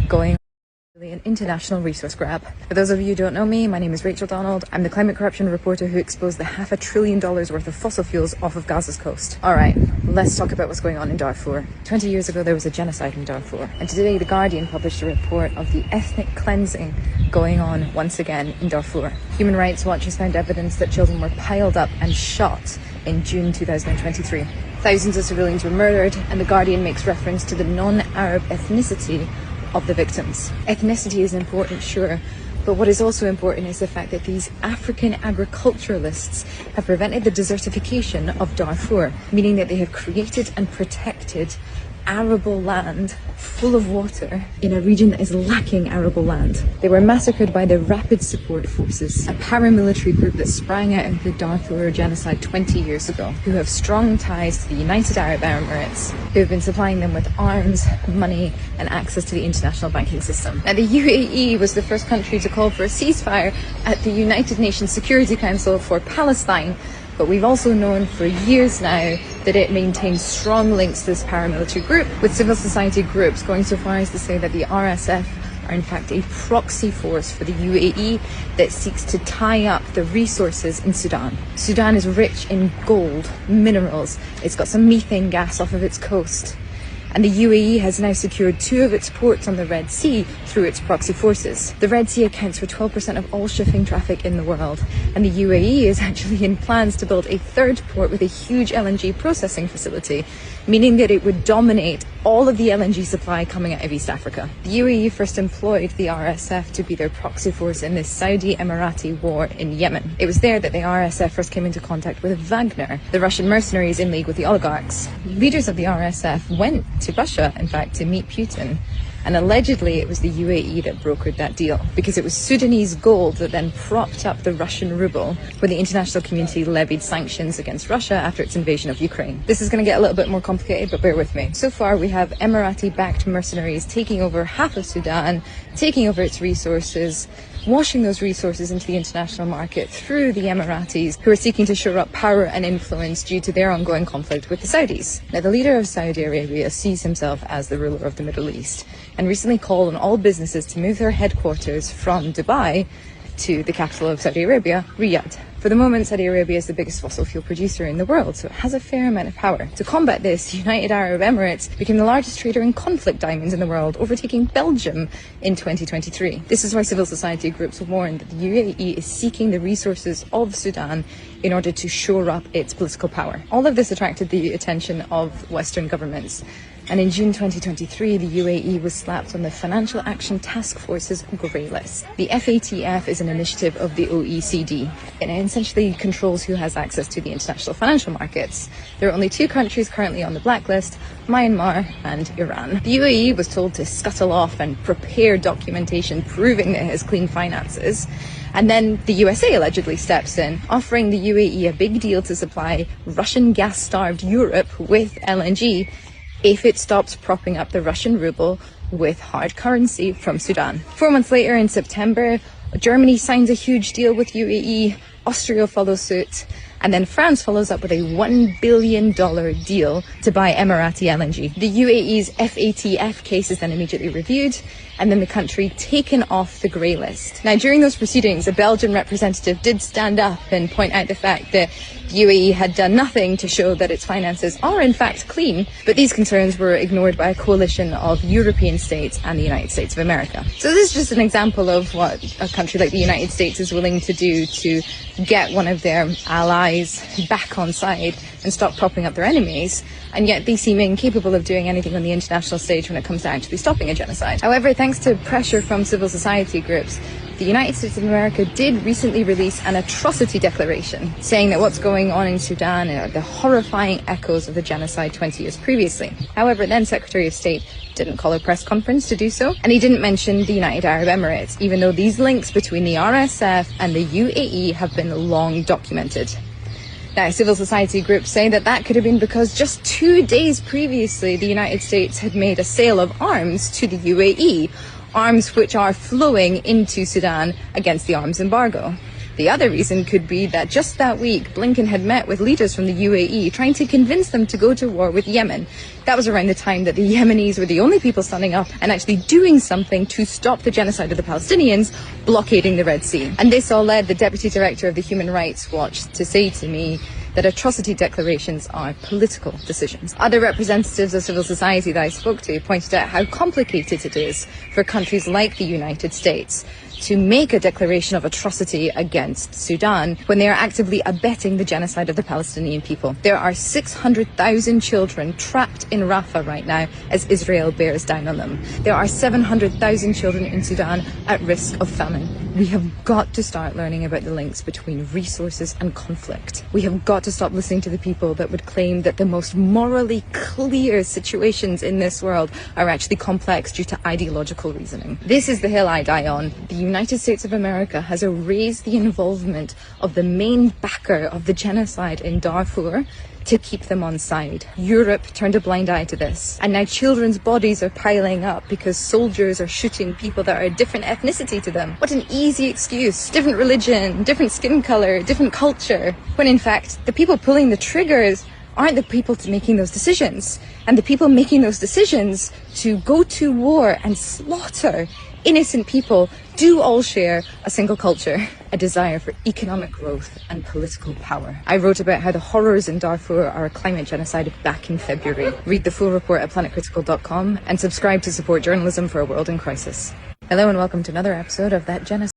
going on. An international resource grab. For those of you who don't know me, my name is Rachel Donald. I'm the climate corruption reporter who exposed the $500 billion worth of fossil fuels off of Gaza's coast. Alright, let's talk about what's going on in Darfur. 20 years ago there was a genocide in Darfur, and today The Guardian published a report of the ethnic cleansing going on once again in Darfur. Human Rights Watch has found evidence that children were piled up and shot in June 2023. Thousands of civilians were murdered, and The Guardian makes reference to the non-Arab ethnicity of the victims. Ethnicity is important, sure, but what is also important is the fact that these African agriculturalists have prevented the desertification of Darfur, meaning that they have created and protected arable land full of water in a region that is lacking arable land. They were massacred by the Rapid Support Forces, a paramilitary group that sprang out of the Darfur genocide 20 years ago, who have strong ties to the United Arab Emirates, who have been supplying them with arms, money and access to the international banking system. Now, the UAE was the first country to call for a ceasefire at the United Nations Security Council for Palestine, but we've also known for years now that it maintains strong links to this paramilitary group, with civil society groups going so far as to say that the RSF are in fact a proxy force for the UAE that seeks to tie up the resources in Sudan. Sudan is rich in gold, minerals, it's got some methane gas off of its coast. And the UAE has now secured 2 of its ports on the Red Sea through its proxy forces. The Red Sea accounts for 12% of all shipping traffic in the world, and the UAE is actually in plans to build a 3rd port with a huge LNG processing facility, meaning that it would dominate all of the LNG supply coming out of East Africa. The UAE first employed the RSF to be their proxy force in the Saudi-Emirati war in Yemen. It was there that the RSF first came into contact with Wagner, the Russian mercenaries in league with the oligarchs. Leaders of the RSF went to Russia, in fact, to meet Putin. And allegedly it was the UAE that brokered that deal, because it was Sudanese gold that then propped up the Russian ruble when the international community levied sanctions against Russia after its invasion of Ukraine. This is going to get a little bit more complicated, but bear with me. So far we have Emirati-backed mercenaries taking over half of Sudan, taking over its resources, washing those resources into the international market through the Emiratis, who are seeking to shore up power and influence due to their ongoing conflict with the Saudis. Now, the leader of Saudi Arabia sees himself as the ruler of the Middle East, and recently called on all businesses to move their headquarters from Dubai to the capital of Saudi Arabia, Riyadh. For the moment, Saudi Arabia is the biggest fossil fuel producer in the world, so it has a fair amount of power. To combat this, the United Arab Emirates became the largest trader in conflict diamonds in the world, overtaking Belgium in 2023. This is why civil society groups warn that the UAE is seeking the resources of Sudan in order to shore up its political power. All of this attracted the attention of Western governments. And in June 2023, the UAE was slapped on the Financial Action Task Force's grey list. The FATF is an initiative of the OECD, and it essentially controls who has access to the international financial markets. There are only 2 countries currently on the blacklist, Myanmar and Iran. The UAE was told to scuttle off and prepare documentation proving that it has clean finances. And then the USA allegedly steps in, offering the UAE a big deal to supply Russian gas-starved Europe with LNG if it stops propping up the Russian ruble with hard currency from Sudan. 4 months later, in September, Germany signs a huge deal with UAE, Austria follows suit, and then France follows up with a $1 billion deal to buy Emirati LNG. The UAE's FATF case is then immediately reviewed, and then the country taken off the grey list. Now, during those proceedings, a Belgian representative did stand up and point out the fact that the UAE had done nothing to show that its finances are in fact clean, but these concerns were ignored by a coalition of European states and the United States of America. So this is just an example of what a country like the United States is willing to do to get one of their allies back on side and stop propping up their enemies, and yet they seem incapable of doing anything on the international stage when it comes to actually stopping a genocide. However, thanks to pressure from civil society groups, the United States of America did recently release an atrocity declaration saying that what's going on in Sudan are the horrifying echoes of the genocide 20 years previously. However, then Secretary of State didn't call a press conference to do so, and he didn't mention the United Arab Emirates, even though these links between the RSF and the UAE have been long documented. Now, civil society groups say that that could have been because just 2 days previously, the United States had made a sale of arms to the UAE, arms which are flowing into Sudan against the arms embargo. The other reason could be that just that week, Blinken had met with leaders from the UAE trying to convince them to go to war with Yemen. That was around the time that the Yemenis were the only people standing up and actually doing something to stop the genocide of the Palestinians, blockading the Red Sea. And this all led the Deputy Director of the Human Rights Watch to say to me that atrocity declarations are political decisions. Other representatives of civil society that I spoke to pointed out how complicated it is for countries like the United States to make a declaration of atrocity against Sudan when they are actively abetting the genocide of the Palestinian people. There are 600,000 children trapped in Rafah right now as Israel bears down on them. There are 700,000 children in Sudan at risk of famine. We have got to start learning about the links between resources and conflict. We have got to stop listening to the people that would claim that the most morally clear situations in this world are actually complex due to ideological reasoning. This is the hill I die on. The United States of America has erased the involvement of the main backer of the genocide in Darfur to keep them on side. Europe turned a blind eye to this. And now children's bodies are piling up because soldiers are shooting people that are a different ethnicity to them. What an easy excuse. Different religion, different skin color, different culture. When in fact, the people pulling the triggers aren't the people making those decisions. And the people making those decisions to go to war and slaughter innocent people do all share a single culture, a desire for economic growth and political power. I wrote about how the horrors in Darfur are a climate genocide back in February. Read the full report at planetcritical.com and subscribe to support journalism for a world in crisis. Hello and welcome to another episode of That Genocide.